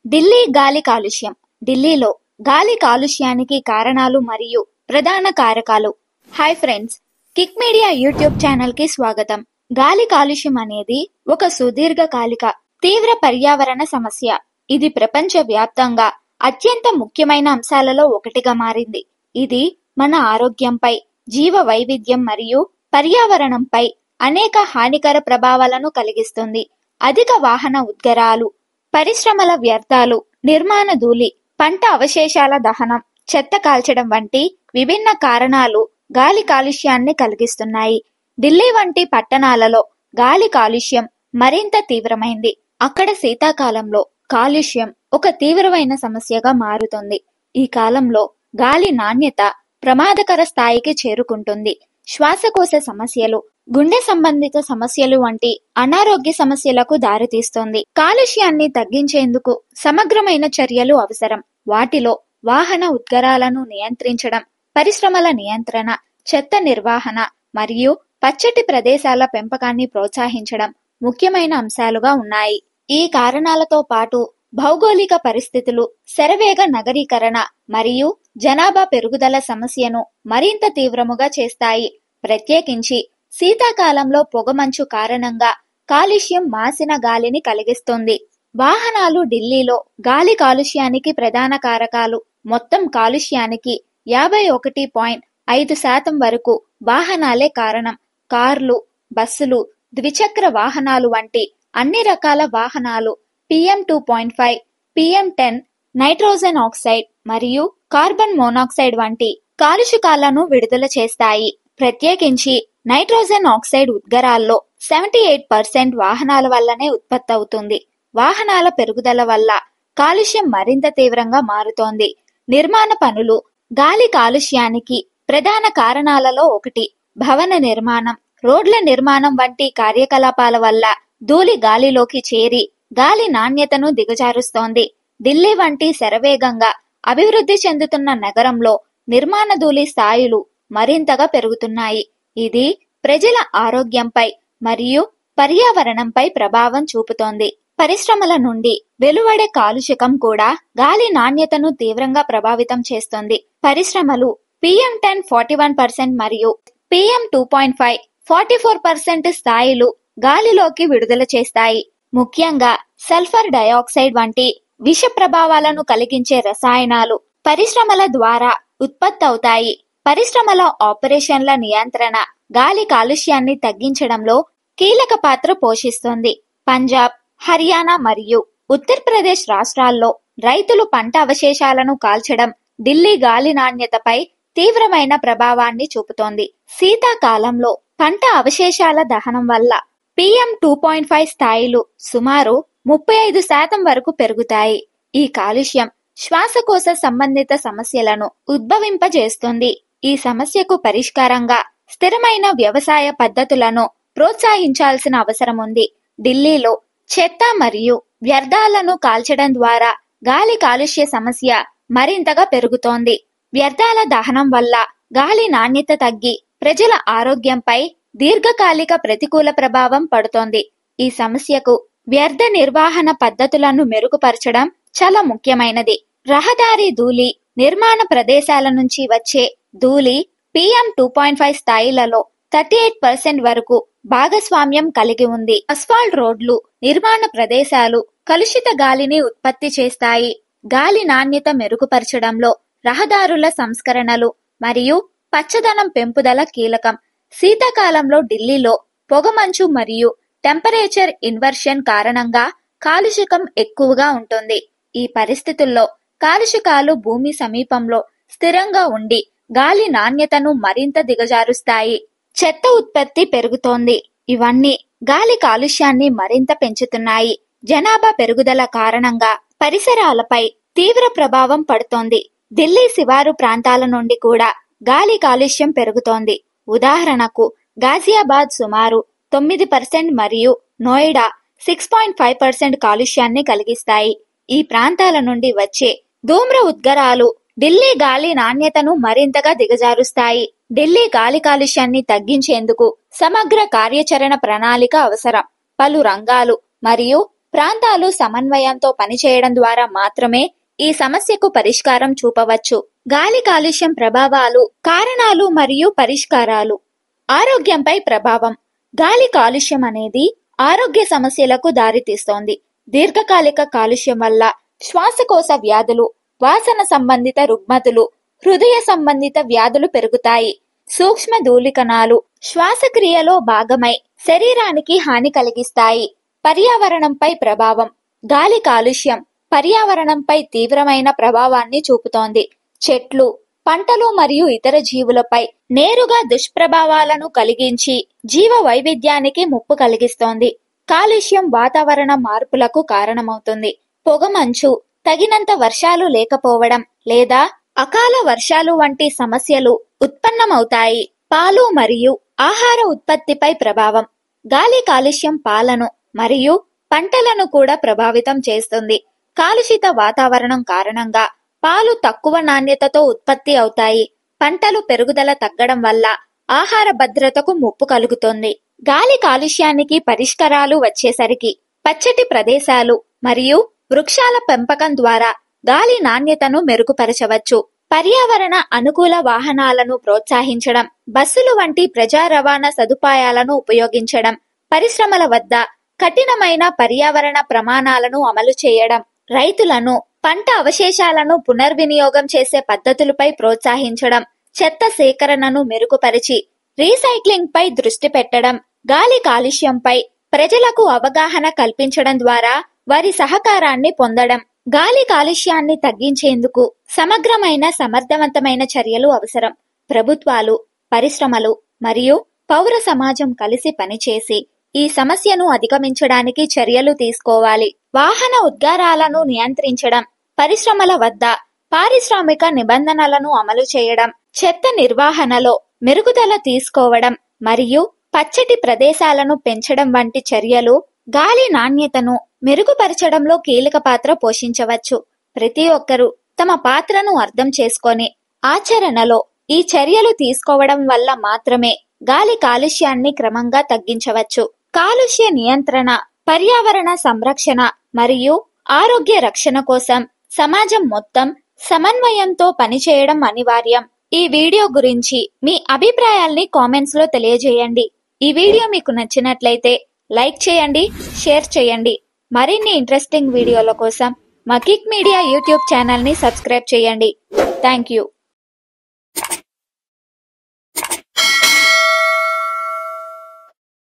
ఢిల్లీ గాలి కాలుష్యం. ఢిల్లీలో గాలి కాలుష్యానికి కారణాలు మరియు ప్రధాన కారకాలు. Hi friends, kick media YouTube channel కి స్వాగతం. గాలి కాలుష్యం అనేది ఒక సుదీర్ఘకాలిక తీవ్ర పర్యావరణ సమస్య. ఇది ప్రపంచ వ్యాప్తంగా అత్యంత ముఖ్యమైన అంశాలలో ఒకటిగా మారింది. ఇది మన ఆరోగ్యంపై, జీవ వైవిధ్యం మరియు పర్యావరణంపై అనేక హానికర ప్రభావాలను కలిగిస్తుంది. అధిక వాహన ఉద్గారాలు, పరిశ్రమల వ్యర్థాలు, నిర్మాణ ధూళి, పంట అవశేషాల దహనం, చెత్త కాల్చడం వంటి విభిన్న కారణాలు గాలి కాలుష్యాన్ని కలిగిస్తున్నాయి. ఢిల్లీ వంటి పట్టణాలలో గాలి కాలుష్యం మరింత తీవ్రమైంది. అక్కడ శీతాకాలంలో కాలుష్యం ఒక తీవ్రమైన సమస్యగా మారుతుంది. ఈ కాలంలో గాలి నాణ్యత ప్రమాదకర స్థాయికి చేరుకుంటుంది. శ్వాసకోశ సమస్యలు, గుండె సంబంధిత సమస్యలు వంటి అనారోగ్య సమస్యలకు దారితీస్తుంది. కాలుష్యాన్ని తగ్గించేందుకు సమగ్రమైన చర్యలు అవసరం. వాటిలో వాహన ఉద్గారాలను నియంత్రించడం, పరిశ్రమల నియంత్రణ, చెత్త నిర్వహణ మరియు పచ్చటి ప్రదేశాల పెంపకాన్ని ప్రోత్సహించడం ముఖ్యమైన అంశాలుగా ఉన్నాయి. ఈ కారణాలతో పాటు భౌగోళిక పరిస్థితులు, శరవేగ నగరీకరణ మరియు జనాభా పెరుగుదల సమస్యను మరింత తీవ్రముగా చేస్తాయి. ప్రత్యేకించి శీతాకాలంలో పొగమంచు కారణంగా కాలుష్యం మాసిన గాలిని కలిగిస్తుంది. వాహనాలు ఢిల్లీలో గాలి కాలుష్యానికి ప్రధాన కారకాలు. మొత్తం కాలుష్యానికి 51.5% వరకు వాహనాలే కారణం. కార్లు, బస్సులు, ద్విచక్ర వాహనాలు వంటి అన్ని రకాల వాహనాలు PM2.5, PM10, నైట్రోజన్ ఆక్సైడ్ మరియు కార్బన్ మోనాక్సైడ్ వంటి కాలుష్యకాలను విడుదల చేస్తాయి. ప్రత్యేకించి నైట్రోజన్ ఆక్సైడ్ ఉద్గారాల్లో 78% వాహనాల వల్లనే ఉత్పత్తి అవుతుంది. వాహనాల పెరుగుదల వల్ల కాలుష్యం మరింత తీవ్రంగా మారుతోంది. నిర్మాణ పనులు గాలి కాలుష్యానికి ప్రధాన కారణాలలో ఒకటి. భవన నిర్మాణం, రోడ్ల నిర్మాణం వంటి కార్యకలాపాల వల్ల ధూళి గాలిలోకి చేరి గాలి నాణ్యతను దిగజారుస్తోంది. ఢిల్లీ వంటి శరవేగంగా అభివృద్ధి చెందుతున్న నగరంలో నిర్మాణ ధూళి స్థాయిలు మరింతగా పెరుగుతున్నాయి. ఇది ప్రజల ఆరోగ్యంపై మరియు పర్యావరణంపై ప్రభావం చూపుతోంది. పరిశ్రమల నుండి వెలువడే కాలుష్యం కూడా గాలి నాణ్యతను తీవ్రంగా ప్రభావితం చేస్తుంది. పరిశ్రమలు PM10 41% మరియు PM2.5 44% స్థాయిలు గాలిలోకి విడుదల చేస్తాయి. ముఖ్యంగా సల్ఫర్ డయాక్సైడ్ వంటి విష ప్రభావాలను కలిగించే రసాయనాలు పరిశ్రమల ద్వారా ఉత్పత్తి అవుతాయి. పరిశ్రమల ఆపరేషన్ల నియంత్రణ గాలి కాలుష్యాన్ని తగ్గించడంలో కీలక పాత్ర పోషిస్తుంది. పంజాబ్, హర్యానా మరియు ఉత్తరప్రదేశ్ రాష్ట్రాల్లో రైతులు పంట అవశేషాలను కాల్చడం ఢిల్లీ గాలి నాణ్యతపై తీవ్రమైన ప్రభావాన్ని చూపుతోంది. శీతాకాలంలో పంట అవశేషాల దహనం వల్ల PM2.5 స్థాయిలు సుమారు 35% వరకు పెరుగుతాయి. ఈ కాలుష్యం శ్వాసకోశ సంబంధిత సమస్యలను ఉద్భవింపజేస్తుంది. ఈ సమస్యకు పరిష్కారంగా స్థిరమైన వ్యవసాయ పద్ధతులను ప్రోత్సహించాల్సిన అవసరం ఉంది. ఢిల్లీలో చెత్త మరియు వ్యర్థాలను కాల్చడం ద్వారా గాలి కాలుష్య సమస్య మరింతగా పెరుగుతోంది. వ్యర్థాల దహనం వల్ల గాలి నాణ్యత తగ్గి ప్రజల ఆరోగ్యంపై దీర్ఘకాలిక ప్రతికూల ప్రభావం పడుతోంది. ఈ సమస్యకు వ్యర్థ నిర్వహణ పద్ధతులను మెరుగుపరచడం చాలా ముఖ్యమైనది. రహదారి ధూళి, నిర్మాణ ప్రదేశాల నుంచి వచ్చే ధూళి PM2.5 స్థాయిలలో 38% వరకు భాగస్వామ్యం కలిగి ఉంది. అస్ఫాల్ట్ రోడ్లు, నిర్మాణ ప్రదేశాలు కలుషిత గాలిని ఉత్పత్తి చేస్తాయి. గాలి నాణ్యత మెరుగుపరచడంలో రహదారుల సంస్కరణలు మరియు పచ్చదనం పెంపుదల కీలకం. శీతాకాలంలో ఢిల్లీలో పొగమంచు మరియు టెంపరేచర్ ఇన్వర్షన్ కారణంగా కాలుష్యం ఎక్కువగా ఉంటుంది. ఈ పరిస్థితుల్లో కాలుష్యకాలు భూమి సమీపంలో స్థిరంగా ఉండి గాలి నాణ్యతను మరింత దిగజారుస్తాయి. చెత్త ఉత్పత్తి పెరుగుతోంది. ఇవన్నీ గాలి కాలుష్యాన్ని మరింత పెంచుతున్నాయి. జనాభా పెరుగుదల కారణంగా పరిసరాలపై తీవ్ర ప్రభావం పడుతోంది. ఢిల్లీ శివారు ప్రాంతాల నుండి కూడా గాలి కాలుష్యం పెరుగుతోంది. ఉదాహరణకు గాజియాబాద్ సుమారు 9% మరియు నోయిడా 6.5% కాలుష్యాన్ని కలిగిస్తాయి. ఈ ప్రాంతాల నుండి వచ్చే ధూమ్ర ఉద్గారాలు ఢిల్లీ గాలి నాణ్యతను మరింతగా దిగజారుస్తాయి. ఢిల్లీ గాలి కాలుష్యాన్ని తగ్గించేందుకు సమగ్ర కార్యాచరణ ప్రణాళిక అవసరం. పలు రంగాలు మరియు ప్రాంతాలు సమన్వయంతో పనిచేయడం ద్వారా మాత్రమే ఈ సమస్యకు పరిష్కారం చూపవచ్చు. గాలి కాలుష్యం ప్రభావాలు, కారణాలు మరియు పరిష్కారాలు. ఆరోగ్యంపై ప్రభావం. గాలి కాలుష్యం అనేది ఆరోగ్య సమస్యలకు దారితీస్తోంది. దీర్ఘకాలిక కాలుష్యం వల్ల శ్వాసకోశ వ్యాధులు, వాసన సంబంధిత రుగ్మతులు, హృదయ సంబంధిత వ్యాధులు పెరుగుతాయి. సూక్ష్మ ధూళికణాలు శ్వాసక్రియలో భాగమై శరీరానికి హాని కలిగిస్తాయి. పర్యావరణంపై ప్రభావం. గాలి కాలుష్యం పర్యావరణంపై తీవ్రమైన ప్రభావాన్ని చూపుతోంది. చెట్లు, పంటలు మరియు ఇతర జీవులపై నేరుగా దుష్ప్రభావాలను కలిగించి జీవ వైవిధ్యానికి ముప్పు కలిగిస్తోంది. కాలుష్యం వాతావరణ మార్పులకు కారణమవుతుంది. పొగమంచు, తగినంత వర్షాలు లేకపోవడం లేదా అకాల వర్షాలు వంటి సమస్యలు ఉత్పన్నమవుతాయి. పాలు మరియు ఆహార ఉత్పత్తిపై ప్రభావం. గాలి కాలుష్యం పాలను మరియు పంటలను కూడా ప్రభావితం చేస్తుంది. కాలుషిత వాతావరణం కారణంగా పాలు తక్కువ నాణ్యతతో ఉత్పత్తి అవుతాయి. పంటలు పెరుగుదల తగ్గడం వల్ల ఆహార భద్రతకు ముప్పు కలుగుతుంది. గాలి కాలుష్యానికి పరిష్కారాలు వచ్చేసరికి పచ్చటి ప్రదేశాలు మరియు వృక్షాల పెంపకం ద్వారా గాలి నాణ్యతను మెరుగుపరచవచ్చు. పర్యావరణ అనుకూల వాహనాలను ప్రోత్సహించడం, బస్సులు వంటి ప్రజా రవాణా సదుపాయాలను ఉపయోగించడం, పరిశ్రమల వద్ద కఠినమైన పర్యావరణ ప్రమాణాలను అమలు చేయడం, రైతులను పంట అవశేషాలను పునర్వినియోగం చేసే పద్ధతులపై ప్రోత్సహించడం, చెత్త సేకరణను మెరుగుపరిచి రీసైక్లింగ్ పై దృష్టి పెట్టడం, గాలి కాలుష్యంపై ప్రజలకు అవగాహన కల్పించడం ద్వారా వారి సహకారాన్ని పొందడం. గాలి కాలుష్యాన్ని తగ్గించేందుకు సమగ్రమైన సమర్థవంతమైన చర్యలు అవసరం. ప్రభుత్వాలు, పరిశ్రమలు మరియు పౌర సమాజం కలిసి పనిచేసి ఈ సమస్యను అధిగమించడానికి చర్యలు తీసుకోవాలి. వాహన ఉద్గారాలను నియంత్రించడం, పరిశ్రమల వద్ద పారిశ్రామిక నిబంధనలను అమలు చేయడం, చెత్త నిర్వహణలో మెరుగుదల తీసుకోవడం మరియు పచ్చటి ప్రదేశాలను పెంచడం వంటి చర్యలు గాలి నాణ్యతను మెరుగుపరచడంలో కీలక పాత్ర పోషించవచ్చు. ప్రతి ఒక్కరూ తమ పాత్రను అర్థం చేసుకొని ఆచరణలో ఈ చర్యలు తీసుకోవడం వల్ల మాత్రమే గాలి కాలుష్యాన్ని క్రమంగా తగ్గించవచ్చు. కాలుష్య నియంత్రణ, పర్యావరణ సంరక్షణ మరియు ఆరోగ్య రక్షణ కోసం సమాజం మొత్తం సమన్వయంతో పనిచేయడం అనివార్యం. ఈ వీడియో గురించి మీ అభిప్రాయాల్ని కామెంట్స్ లో తెలియజేయండి. ఈ వీడియో మీకు నచ్చినట్లయితే లైక్ చేయండి, షేర్ చేయండి. మరిన్ని ఇంట్రెస్టింగ్ వీడియోల కోసం మా కిక్ మీడియా యూట్యూబ్ ఛానల్ ని సబ్స్క్రైబ్ చేయండి. Thank you.